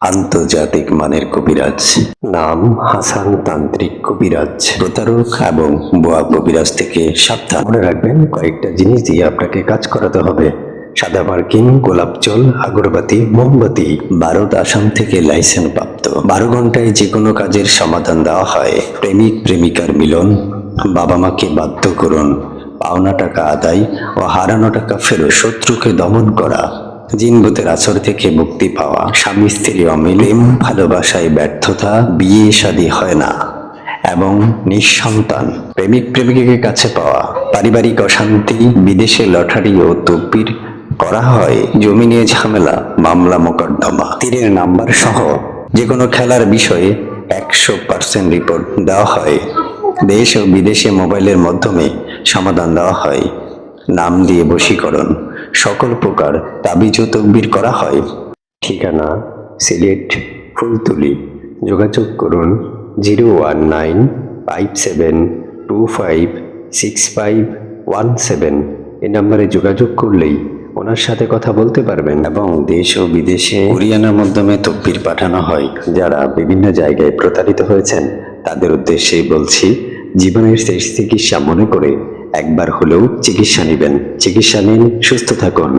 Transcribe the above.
আন্তর্জাতিক মানের কবিরাজ। নাম হাসান তান্ত্রিক কবিরাজ। প্রতারক এবং ভুয়া কবিরাজ থেকে সাবধান। মনে রাখবেন, কয়েকটা জিনিস দিয়ে আপনাকে কাজ করাতে হবে: সাদা মার্কিন, গোলাপ জল, আগরবাতি, মোমবাতি। ভারত আসাম থেকে লাইসেন্স প্রাপ্ত। 12 ঘন্টায় যে কোনো কাজের সমাধান দেওয়া হয়। প্রেমিক প্রেমিকার মিলন, বাবা মাকে বাধ্য করুন, পাওনা টাকা আদায় ও হারানো টাকা ফেরত, শত্রুকে দমন করা, জিনভূতের আছর থেকে মুক্তি পাওয়া, স্বামী স্ত্রী অমিল, প্রেম ভালোবাসায় ব্যর্থতা, বিয়ে শাদী হয় না এবং নিঃসন্তান, প্রেমিক প্রেমিকাকে কাছে পাওয়া, পারিবারিক অশান্তি, বিদেশে লটারি ও তকবির করা হয়, জমি নিয়ে ঝামেলা, মামলা মোকদ্দমা, তীরের নাম্বার সহ যে কোনো খেলার বিষয়ে 100% রিপোর্ট দেওয়া হয়। দেশ ও বিদেশে মোবাইলের মাধ্যমে সমাধান দেওয়া হয়। নাম দিয়ে বশীকরণ, সকল প্রকার তাবিজ ও তকবির করা হয়। ঠিকানা: সিলেট, ফুলতলি। যোগাযোগ করুন 01957256517। এই নম্বরে যোগাযোগ করলেই ওনার সাথে কথা বলতে পারবেন এবং দেশ ও বিদেশে কুরিয়ারের মাধ্যমে তকবির পাঠানো হয়। যারা বিভিন্ন জায়গায় প্রতারিত হয়েছেন তাদের উদ্দেশ্যেই বলছি, জীবনের শেষ চিকিৎসা মনে করে একবার হলেও চিকিৎসা নেবেন। চিকিৎসা নিন, সুস্থ থাকুন।